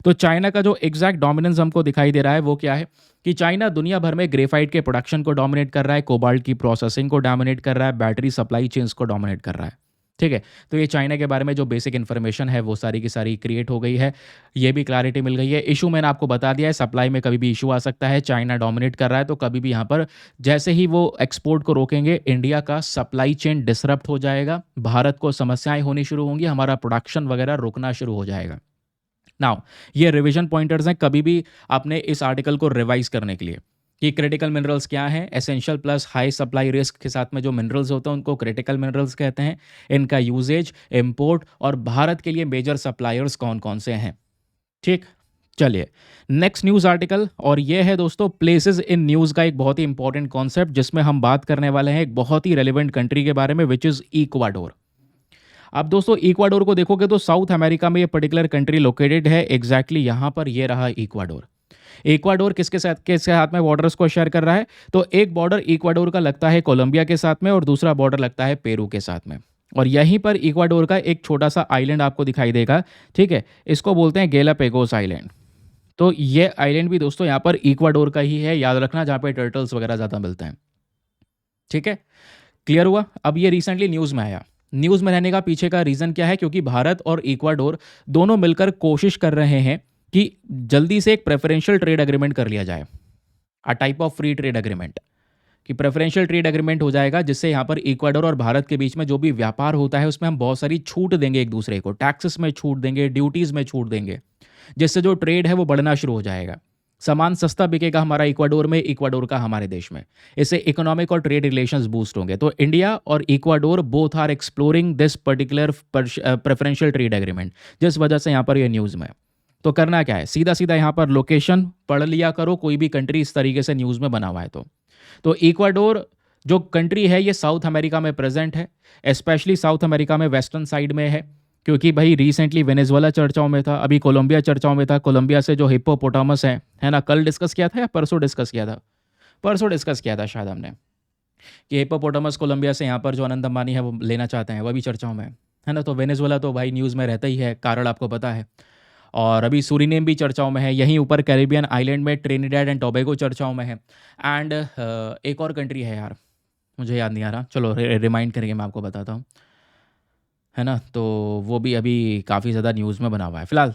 तो चाइना का जो एग्जैक्ट डोमिनेंस हमको दिखाई दे रहा है वो क्या है कि चाइना दुनिया भर में ग्रेफाइट के प्रोडक्शन को डोमिनेट कर रहा है, कोबाल्ट की प्रोसेसिंग को डोमिनेट कर रहा है, बैटरी सप्लाई चेन्स को डोमिनेट कर रहा है। ठीक है, तो ये चाइना के बारे में जो बेसिक इन्फॉर्मेशन है वो सारी की सारी क्रिएट हो गई है, ये भी क्लैरिटी मिल गई है। इशू मैंने आपको बता दिया है, सप्लाई में कभी भी इशू आ सकता है, चाइना डोमिनेट कर रहा है, तो कभी भी यहाँ पर जैसे ही वो एक्सपोर्ट को रोकेंगे, इंडिया का सप्लाई चेन डिसरप्ट हो जाएगा, भारत को समस्याएं होनी शुरू होंगी, हमारा प्रोडक्शन वगैरह रुकना शुरू हो जाएगा। नाउ ये रिवीजन पॉइंटर्स हैं कभी भी आपने इस आर्टिकल को रिवाइज करने के लिए कि क्रिटिकल मिनरल्स क्या हैं। Essential plus high supply risk के साथ में जो मिनरल्स होते हैं उनको क्रिटिकल मिनरल्स कहते हैं। इनका यूजेज, इंपोर्ट और भारत के लिए मेजर सप्लायर्स कौन कौन से हैं। ठीक, चलिए नेक्स्ट न्यूज़ आर्टिकल, और ये है दोस्तों प्लेसेस इन न्यूज़ का एक बहुत ही इंपॉर्टेंट कॉन्सेप्ट, जिसमें हम बात करने वाले हैं एक बहुत ही रेलिवेंट कंट्री के बारे में, विच इज़ इक्वाडोर। अब दोस्तों इक्वाडोर को देखोगे तो साउथ अमेरिका में ये पर्टिकुलर कंट्री लोकेटेड है, एग्जैक्टली यहाँ पर ये रहा इक्वाडोर। इक्वाडोर किसके हाथ में बॉर्डर्स को शेयर कर रहा है? तो एक बॉर्डर इक्वाडोर का लगता है कोलंबिया के साथ में और दूसरा बॉर्डर लगता है पेरू के साथ में। और यहीं पर इक्वाडोर का एक छोटा सा आइलैंड आपको दिखाई देगा। ठीक है, इसको बोलते हैं गैलापेगोस आइलैंड। तो ये आइलैंड भी दोस्तों यहाँ पर इक्वाडोर का ही है, याद रखना, जहाँ पे टर्टल्स वगैरह ज़्यादा मिलते हैं। ठीक है, क्लियर हुआ? अब ये रिसेंटली न्यूज़ में आया। न्यूज़ में रहने का पीछे का रीज़न क्या है? क्योंकि भारत और इक्वाडोर दोनों मिलकर कोशिश कर रहे हैं कि जल्दी से एक प्रेफरेंशियल ट्रेड एग्रीमेंट कर लिया जाए, a type of free trade agreement, कि प्रेफरेंशियल ट्रेड एग्रीमेंट हो जाएगा, जिससे यहाँ पर इक्वाडोर और भारत के बीच में जो भी व्यापार होता है उसमें हम बहुत सारी छूट देंगे एक दूसरे को, टैक्सेस में छूट देंगे, ड्यूटीज़ में छूट देंगे, जिससे जो ट्रेड है वो बढ़ना शुरू हो जाएगा। सामान सस्ता बिकेगा हमारा इक्वाडोर में, इक्वाडोर का हमारे देश में। इससे इकोनॉमिक और ट्रेड रिलेशंस बूस्ट होंगे। तो इंडिया और Ecuador both are exploring this particular preferential trade agreement, जिस वजह से यहाँ पर ये न्यूज़ में। तो करना क्या है? सीधा सीधा यहाँ पर लोकेशन पढ़ लिया करो, कोई भी कंट्री इस तरीके से न्यूज़ में बना हुआ है तो इक्वाडोर जो कंट्री है ये साउथ अमेरिका में प्रेजेंट है, स्पेशली साउथ अमेरिका में वेस्टर्न साइड में है, क्योंकि भाई रिसेंटली वेनेजुएला चर्चाओं में था, अभी कोलंबिया चर्चाओं में था। कोलंबिया से जो हिप्पोपोटामस है ना, कल डिस्कस किया था या परसों डिस्कस किया था? परसों डिस्कस किया था शायद हमने, कि हिप्पोपोटामस कोलंबिया से यहाँ पर जो अनंत अंबानी है वो लेना चाहते हैं, वह भी चर्चाओं में है ना। तो वेनेजुएला तो भाई न्यूज़ में रहता ही है, कारण आपको पता है। और अभी सूरीनेम भी चर्चाओं में है, यहीं ऊपर कैरिबियन आइलैंड में ट्रिनिडेड एंड टोबैगो चर्चाओं में है। एंड एक और कंट्री है यार, मुझे याद नहीं आ रहा, चलो रिमाइंड करेंगे, मैं आपको बताता हूँ, है ना। तो वो भी अभी काफ़ी ज़्यादा न्यूज़ में बना हुआ है। फिलहाल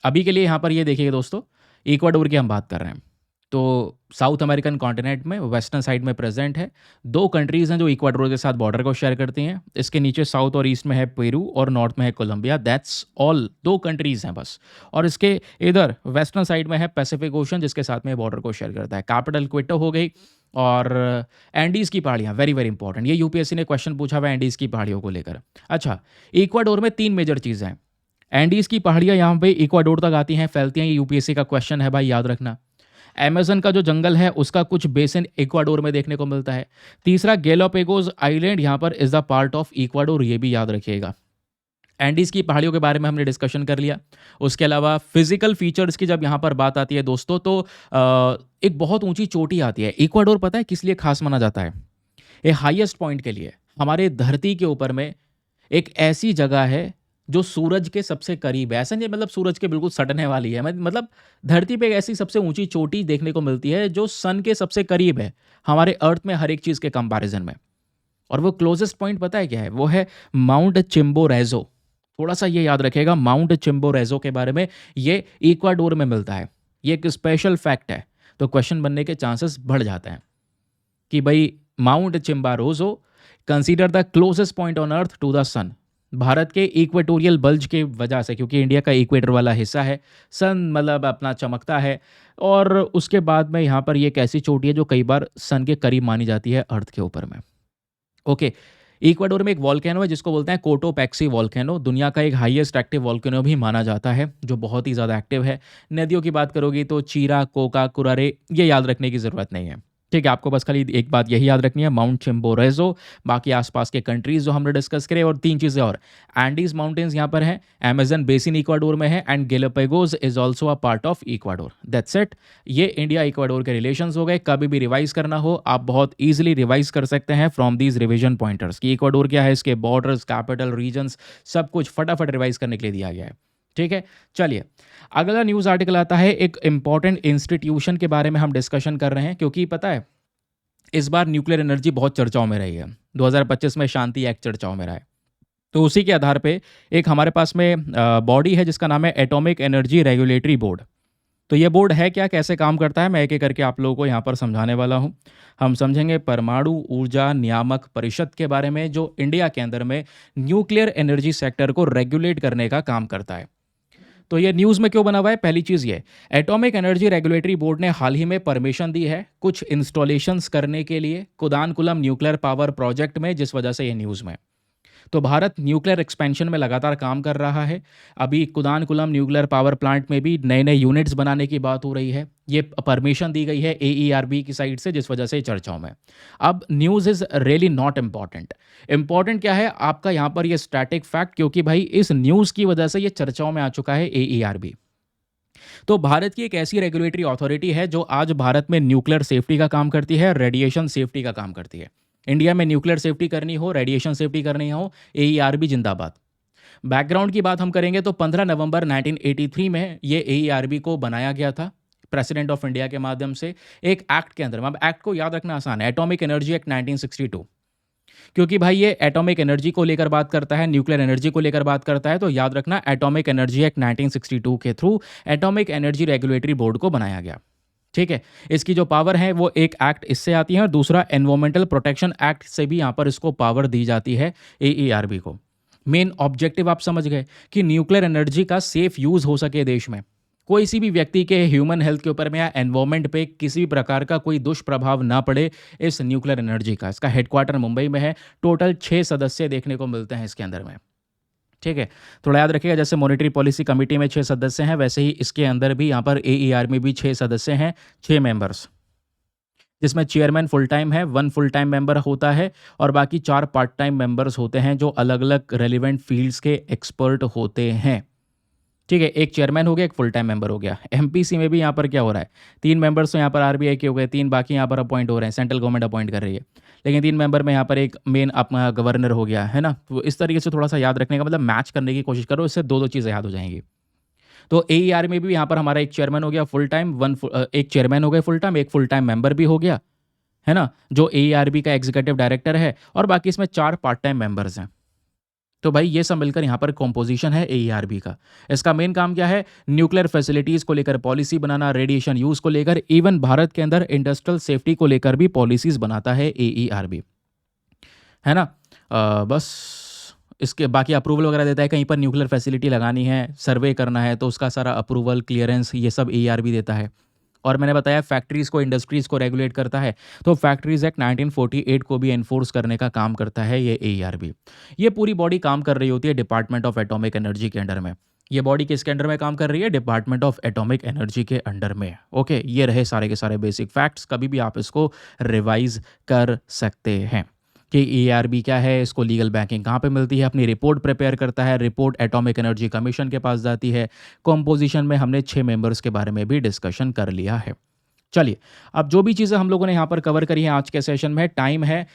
अभी के लिए यहाँ पर ये देखिए दोस्तों, इक्वाडोर की हम बात कर रहे हैं। तो साउथ अमेरिकन कॉन्टिनेंट में वेस्टर्न साइड में प्रेजेंट है। दो कंट्रीज़ हैं जो इक्वाडोर के साथ बॉर्डर को शेयर करती हैं। इसके नीचे साउथ और ईस्ट में है पेरू और नॉर्थ में है कोलंबिया। दैट्स ऑल, दो कंट्रीज़ हैं बस। और इसके इधर वेस्टर्न साइड में है पैसिफिक ओशन, जिसके साथ में बॉर्डर को शेयर करता है। कैपिटल क्विटो हो गई। और एंडीज़ की पहाड़ियाँ, वेरी वेरी इंपॉर्टेंट, ये यूपीएससी ने क्वेश्चन पूछा हुआ है एंडीज़ की पहाड़ियों को लेकर। अच्छा, इक्वाडोर में तीन मेजर चीज़ें हैं। एंडीज़ की पहाड़ियाँ यहाँ पे इक्वाडोर तक आती हैं, फैलती हैं, ये यूपीएससी का क्वेश्चन है भाई, याद रखना। अमेज़न का जो जंगल है उसका कुछ बेसिन इक्वाडोर में देखने को मिलता है। तीसरा गैलापागोस आइलैंड यहाँ पर is the part of Ecuador, ये भी याद रखिएगा। एंडीज़ की पहाड़ियों के बारे में हमने डिस्कशन कर लिया। उसके अलावा फिज़िकल फीचर्स की जब यहाँ पर बात आती है दोस्तों, तो एक बहुत ऊँची चोटी आती है। इक्वाडोर पता है किस लिए ख़ास माना जाता है? ये हाईएस्ट पॉइंट के लिए। हमारे धरती के ऊपर में एक ऐसी जगह है जो सूरज के सबसे करीब है। ऐसा नहीं मतलब सूरज के बिल्कुल सटने वाली है। मतलब धरती पे एक ऐसी सबसे ऊँची चोटी देखने को मिलती है जो सन के सबसे करीब है, हमारे अर्थ में हर एक चीज़ के कंपैरिज़न में। और वो क्लोज़ेस्ट पॉइंट पता है क्या है? वो है माउंट चिम्बोरेज़ो। थोड़ा-सा ये याद रखिएगा माउंट चिम्बोरेज़ो के बारे में, ये इक्वाडोर में मिलता है। ये एक स्पेशल फैक्ट है, तो क्वेश्चन बनने के चांसेस बढ़ जाते हैं कि भई mount Chimborazo consider the closest point on earth to the sun. Bharat के इक्वेटोरियल बल्ज की वजह से, क्योंकि इंडिया का इक्वेटर वाला हिस्सा है, सन मतलब अपना चमकता है और उसके बाद में यहाँ पर ये एक ऐसी चोटी है जो कई बार सन के करीब मानी जाती है अर्थ के ऊपर में। ओके, इक्वाडोर में एक वॉल्केनो है जिसको बोलते हैं कोटोपैक्सी वॉल्केनो, दुनिया का एक हाईएस्ट एक्टिव वॉल्केनो भी माना जाता है, जो बहुत ही ज़्यादा एक्टिव है। नदियों की बात करोगी तो चीरा, कोका, कुरारे, ये याद रखने की ज़रूरत नहीं है। ठीक है, आपको बस खाली एक बात यही याद रखनी है, माउंट चिम्बोरेज़ो, बाकी आसपास के कंट्रीज़ जो हमने डिस्कस करे, और 3 चीज़ें और, एंडीज़ माउंटेन्स यहाँ पर हैं, अमेज़न बेसिन इक्वाडोर में है, and Galapagos is also a part of Ecuador. That's it. ये इंडिया इक्वाडोर के रिलेशंस हो गए। कभी भी रिवाइज़ करना हो, आप बहुत ईज़िली रिवाइज़ कर सकते हैं फ्रॉम दीज़ रिविज़न पॉइंटर्स कि इक्वाडोर क्या है, इसके बॉर्डर्स, कैपिटल, रीजन्स, सब कुछ फटाफट रिवाइज़ करने के लिए दिया गया है। ठीक है, चलिए अगला न्यूज़ आर्टिकल आता है, एक इंपॉर्टेंट इंस्टीट्यूशन के बारे में हम डिस्कशन कर रहे हैं, क्योंकि पता है इस बार न्यूक्लियर एनर्जी बहुत चर्चाओं में रही है। 2025 में शांति एक्ट चर्चाओं में रहा है। तो उसी के आधार पे एक हमारे पास में बॉडी है जिसका नाम है एटॉमिक एनर्जी रेगुलेटरी बोर्ड। तो ये बोर्ड है क्या, कैसे काम करता है, मैं एक एक करके आप लोगों को यहाँ पर समझाने वाला हूँ। हम समझेंगे परमाणु ऊर्जा नियामक परिषद के बारे में, जो इंडिया के अंदर में न्यूक्लियर एनर्जी सेक्टर को रेगुलेट करने का काम करता है। तो ये न्यूज़ में क्यों बना हुआ है? पहली चीज़ ये, एटॉमिक एनर्जी रेगुलेटरी बोर्ड ने हाल ही में परमिशन दी है कुछ इंस्टॉलेशंस करने के लिए कुदानकुलम न्यूक्लियर पावर प्रोजेक्ट में, जिस वजह से ये न्यूज़ में। तो भारत न्यूक्लियर एक्सपेंशन में लगातार काम कर रहा है। अभी कुदानकुलम न्यूक्लियर पावर प्लांट में भी नए-नए यूनिट्स बनाने की बात हो रही है। ये परमिशन दी गई है एईआरबी की साइड से, जिस वजह से चर्चाओं में। अब news is really not important. Important क्या है आपका यहाँ पर ये स्टैटिक फैक्ट, क्योंकि भाई इस न्यूज़ की वजह से ये चर्चाओं में आ चुका है एईआरबी। तो भारत की एक ऐसी रेगुलेटरी अथॉरिटी है जो आज भारत में न्यूक्लियर सेफ्टी का काम करती है, रेडिएशन सेफ्टी का काम करती है। इंडिया में न्यूक्लियर सेफ्टी करनी हो, रेडिएशन सेफ्टी करनी हो, एईआरबी जिंदाबाद। बैकग्राउंड की बात हम करेंगे तो 15 नवंबर 1983 में ये एईआरबी को बनाया गया था प्रेसिडेंट ऑफ इंडिया के माध्यम से, एक एक्ट के अंदर। अब एक्ट को याद रखना आसान है, एटॉमिक एनर्जी एक्ट 1962, क्योंकि भाई ये एटॉमिक एनर्जी को लेकर बात करता है, न्यूक्लियर एनर्जी को लेकर बात करता है, तो याद रखना एटॉमिक एनर्जी एक्ट 1962 के through atomic energy regulatory board को बनाया गया। ठीक है, इसकी जो पावर है वो एक एक्ट इससे आती है, और दूसरा एनवायरमेंटल प्रोटेक्शन एक्ट से भी यहाँ पर इसको पावर दी जाती है एईआरबी को। मेन ऑब्जेक्टिव आप समझ गए कि न्यूक्लियर एनर्जी का सेफ यूज़ हो सके देश में, कोई सी भी व्यक्ति के ह्यूमन हेल्थ के ऊपर में या एनवायरमेंट पे किसी भी प्रकार का कोई दुष्प्रभाव ना पड़े इस न्यूक्लियर एनर्जी का। इसका हेडक्वार्टर मुंबई में है। टोटल 6 सदस्य देखने को मिलते हैं इसके अंदर में। ठीक है, थोड़ा याद रखिएगा, जैसे मॉनिटरी पॉलिसी कमेटी में 6 सदस्य हैं, वैसे ही इसके अंदर भी यहाँ पर एईआर में भी 6 सदस्य हैं, 6 मेंबर्स, जिसमें चेयरमैन फुल टाइम है, 1 फुल टाइम मेंबर होता है, और बाकी 4 पार्ट टाइम मेंबर्स होते हैं जो अलग अलग रेलिवेंट फील्ड्स के एक्सपर्ट होते हैं। ठीक है, एक चेयरमैन हो गया, एक फुल टाइम मेंबर हो गया। एमपीसी में भी यहाँ पर क्या हो रहा है, 3 मेंबर्स तो यहाँ पर आरबीआई के हो गए, 3 बाकी यहाँ पर अपॉइंट हो रहे हैं, सेंट्रल गवर्नमेंट अपॉइंट कर रही है, लेकिन 3 मेंबर में यहाँ पर एक मेन अपना गवर्नर हो गया है ना। तो इस तरीके से थोड़ा सा याद रखने का मतलब मैच करने की कोशिश करो, इससे 2-2 चीज़ें याद हो जाएंगी। तो एईआर में भी यहाँ पर हमारा एक चेयरमैन हो गया फुल टाइम, एक चेयरमैन हो गया फुल टाइम, एक फुल टाइम मेंबर भी हो गया, है ना, जो एईआरबी का एग्जीक्यूटिव डायरेक्टर है, और बाकी इसमें 4 पार्ट टाइम मेंबर्स हैं। तो भाई ये सब मिलकर यहाँ पर कॉम्पोजिशन है एईआरबी का। इसका मेन काम क्या है, न्यूक्लियर फैसिलिटीज़ को लेकर पॉलिसी बनाना, रेडिएशन यूज़ को लेकर, इवन भारत के अंदर इंडस्ट्रियल सेफ्टी को लेकर भी पॉलिसीज़ बनाता है एईआरबी, है ना। बस इसके बाकी अप्रूवल वगैरह देता है, कहीं पर न्यूक्लियर फैसिलिटी लगानी है, सर्वे करना है, तो उसका सारा अप्रूवल, क्लियरेंस, ये सब एईआरबी देता है। और मैंने बताया फैक्ट्रीज़ को, इंडस्ट्रीज़ को रेगुलेट करता है, तो फैक्ट्रीज़ एक्ट 1948 को भी एनफोर्स करने का काम करता है ये एईआरबी। ये पूरी बॉडी काम कर रही होती है डिपार्टमेंट ऑफ एटॉमिक एनर्जी के अंडर में। ये बॉडी किसके अंडर में काम कर रही है? डिपार्टमेंट ऑफ एटॉमिक एनर्जी के अंडर में। ओके, ये रहे सारे के सारे बेसिक फैक्ट्स। कभी भी आप इसको रिवाइज कर सकते हैं कि ईआरबी क्या है, इसको लीगल बैंकिंग कहाँ पे मिलती है, अपनी रिपोर्ट प्रिपेयर करता है, रिपोर्ट एटॉमिक एनर्जी कमीशन के पास जाती है। कॉम्पोजिशन में हमने 6 मेंबर्स के बारे में भी डिस्कशन कर लिया है। चलिए, अब जो भी चीज़ें हम लोगों ने यहाँ पर कवर करी हैं आज के सेशन में, टाइम है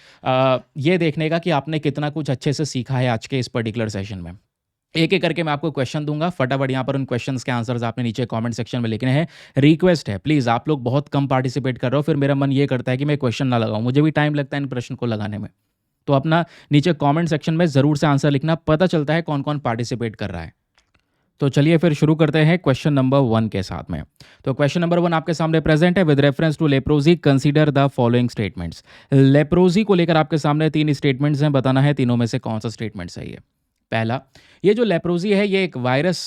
ये देखने का कि आपने कितना कुछ अच्छे से सीखा है आज के इस पर्टिकुलर सेशन में। एक-एक करके मैं आपको क्वेश्चन दूँगा, फटाफट यहाँ पर उन क्वेश्चंस के आंसर्स आपने नीचे कमेंट सेक्शन में लिखने हैं। रिक्वेस्ट है, प्लीज़ आप लोग बहुत कम पार्टिसिपेट कर रहे हो, फिर मेरा मन ये करता है कि मैं क्वेश्चन ना लगाऊँ, मुझे भी टाइम लगता है इन प्रश्न को लगाने में। तो अपना नीचे कमेंट सेक्शन में ज़रूर से आंसर लिखना, पता चलता है कौन-कौन पार्टिसिपेट कर रहा है। तो चलिए फिर शुरू करते हैं क्वेश्चन नंबर 1 के साथ में। तो क्वेश्चन नंबर 1 आपके सामने प्रेजेंट है। With reference to leprosy consider the following statements. Leprosy को लेकर आपके सामने 3 स्टेटमेंट्स हैं, बताना है तीनों में से कौन सा स्टेटमेंट सही है। पहला, ये जो लेप्रोजी है ये एक वायरस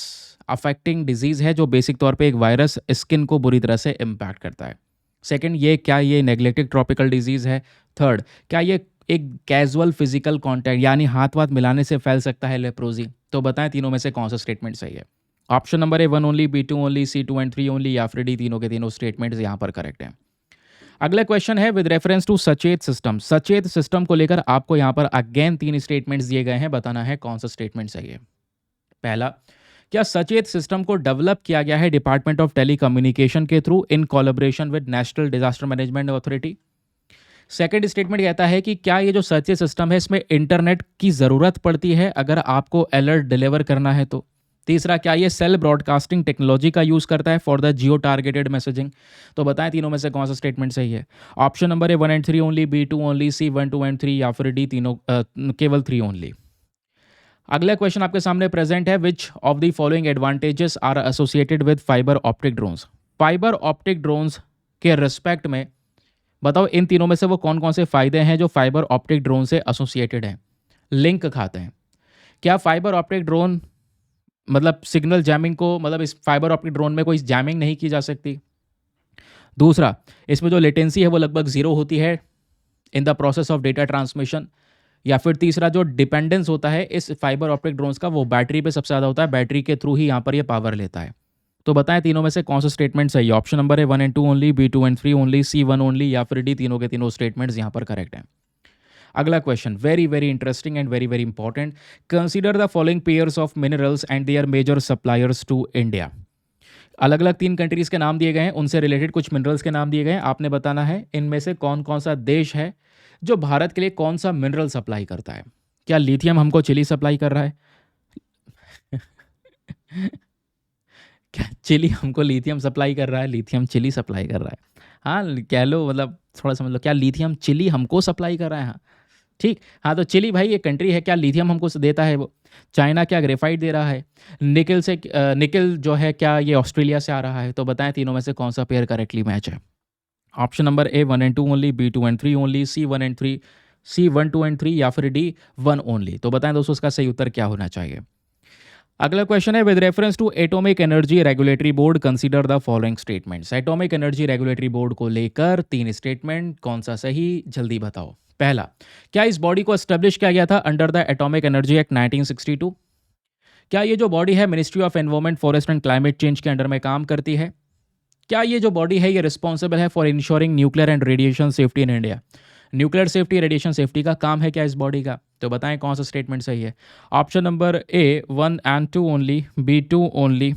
अफेक्टिंग डिजीज़ है, जो बेसिक तौर पे एक वायरस स्किन को बुरी तरह से इम्पैक्ट करता है। सेकंड, क्या ये नेग्लेक्टेड ट्रॉपिकल डिजीज़ है। थर्ड, क्या ये एक कैजुअल फिजिकल कॉन्टैक्ट यानी हाथ वाथ मिलाने से फैल सकता है लेप्रोजी। तो बताएं तीनों में से कौन सा स्टेटमेंट सही है। Option number A 1 only, B 2 only, C 2 and 3 only, या फिर डी तीनों के तीनों स्टेटमेंट्स यहाँ पर करेक्ट हैं। अगला क्वेश्चन है विद रेफरेंस टू सचेत सिस्टम। सचेत सिस्टम को लेकर आपको यहाँ पर अगेन 3 स्टेटमेंट्स दिए गए हैं, बताना है कौन सा स्टेटमेंट सही है। पहला, क्या सचेत सिस्टम को डेवलप किया गया है डिपार्टमेंट ऑफ टेलीकम्युनिकेशन के through in collaboration with national disaster management authority. Second statement कहता है कि क्या ये जो सचेत सिस्टम है इसमें इंटरनेट की ज़रूरत पड़ती है अगर आपको अलर्ट डिलीवर करना है तो। तीसरा, क्या ये सेल ब्रॉडकास्टिंग टेक्नोलॉजी का यूज़ करता है for the Jio targeted messaging. तो बताएं तीनों में से कौन सा स्टेटमेंट सही है। Option number A 1 and 3 only, B 2 only, C 1 2 and 3, या फिर डी तीनों केवल 3 ओनली। अगला क्वेश्चन आपके सामने प्रेजेंट है। Which of the following advantages are associated with fibre optic drones. Fibre optic drones के रिस्पेक्ट में बताओ इन तीनों में से वो कौन कौन से फायदे हैं जो फाइबर ऑप्टिक ड्रोन से एसोसिएटेड हैं, लिंक खाते हैं। क्या फाइबर ऑप्टिक ड्रोन मतलब सिग्नल जैमिंग को, मतलब इस फाइबर ऑप्टिक ड्रोन में कोई जैमिंग नहीं की जा सकती। दूसरा, इसमें जो लेटेंसी है वो लगभग 0 होती है in the process of data transmission. या फिर तीसरा, जो डिपेंडेंस होता है इस फाइबर ऑप्टिक ड्रोन्स का वो बैटरी पे सबसे ज़्यादा होता है, बैटरी के थ्रू ही यहाँ पर ये पावर लेता है। तो बताएं तीनों में से कौन सा स्टेटमेंट सही है। ऑप्शन नंबर है 1 and 2 only, B 2 and 3 only, C 1 only, या फिर डी तीनों के तीनों स्टेटमेंट्स यहाँ पर करेक्ट हैं। अगला question very very interesting and very very important. Consider the following pairs of minerals and their major suppliers to India. अलग अलग 3 कंट्रीज के नाम दिए गए हैं, उनसे रिलेटेड कुछ मिनरल्स के नाम दिए गए हैं। आपने बताना है इनमें से कौन कौन सा देश है जो भारत के लिए कौन सा मिनरल सप्लाई करता है। क्या लिथियम हमको चिली सप्लाई कर रहा है? क्या चिली हमको लिथियम सप्लाई कर रहा है? लिथियम चिली सप्लाई कर रहा है। हाँ, कह लो, मतलब थोड़ा समझ लो, क्या लिथियम चिली हमको सप्लाई कर रहा है? हाँ ठीक। हाँ, तो चिली भाई ये कंट्री है, क्या लिथियम हमको देता है वो? चाइना क्या ग्रेफाइट दे रहा है? निकल जो है क्या ये ऑस्ट्रेलिया से आ रहा है? तो बताएं तीनों में से कौन सा पेयर करेक्टली मैच है। Option number A 1 and 2 only, B 2 and 3 only, C 1 and 3, C 1 2 and 3, या फिर डी 1 ओनली। तो बताएं दोस्तों इसका सही उत्तर क्या होना चाहिए। अगला क्वेश्चन है with reference to atomic energy regulatory board consider the following statements. Atomic energy regulatory board को लेकर 3 स्टेटमेंट, कौन सा सही, जल्दी बताओ। पहला, क्या इस बॉडी को एस्टेब्लिश किया गया था under the atomic energy act 1962। क्या ये जो बॉडी है ministry of environment forest and climate change के अंडर में काम करती है। क्या ये जो बॉडी है ये रिस्पॉन्सिबल है for ensuring nuclear and radiation safety in India. Nuclear safety, radiation safety का काम है क्या इस बॉडी का। तो बताएं कौन सा स्टेटमेंट सही है। Option number A 1 and 2 only, B 2 only,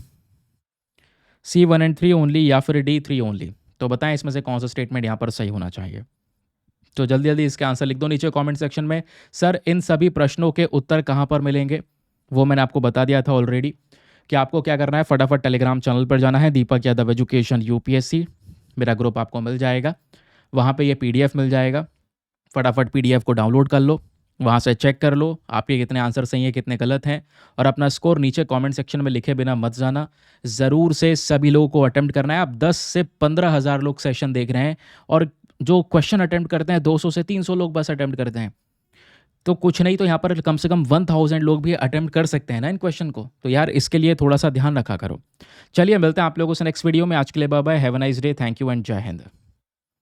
C 1 and 3 only, या फिर डी 3 ओनली। तो बताएं इसमें से कौन सा स्टेटमेंट यहाँ पर सही होना चाहिए। तो जल्दी जल्दी इसके आंसर लिख दो नीचे कमेंट सेक्शन में। सर इन सभी प्रश्नों के उत्तर कहाँ पर मिलेंगे वो मैंने आपको बता दिया था ऑलरेडी कि आपको क्या करना है, फटाफट टेलीग्राम चैनल पर जाना है, दीपक यादव एजुकेशन यूपीएससी, मेरा ग्रुप आपको मिल जाएगा, वहाँ पे ये पीडीएफ मिल जाएगा। फटाफट पीडीएफ को डाउनलोड कर लो, वहाँ से चेक कर लो आपके कितने आंसर सही हैं कितने गलत हैं, और अपना स्कोर नीचे कमेंट सेक्शन में लिखे बिना मत जाना। ज़रूर से सभी लोगों को अटेम्प्ट करना है। आप 10 से 15,000 लोग सेशन देख रहे हैं और जो क्वेश्चन अटेम्प्ट करते हैं 200 से 300 लोग बस अटेम्प्ट करते हैं। तो कुछ नहीं तो यहाँ पर कम से कम 1000 लोग भी अटेम्प्ट कर सकते हैं ना इन क्वेश्चन को। तो यार इसके लिए थोड़ा सा ध्यान रखा करो। चलिए मिलते हैं आप लोगों से नेक्स्ट वीडियो में। आज के लिए bye bye, have a nice day, thank you and जय हिंद।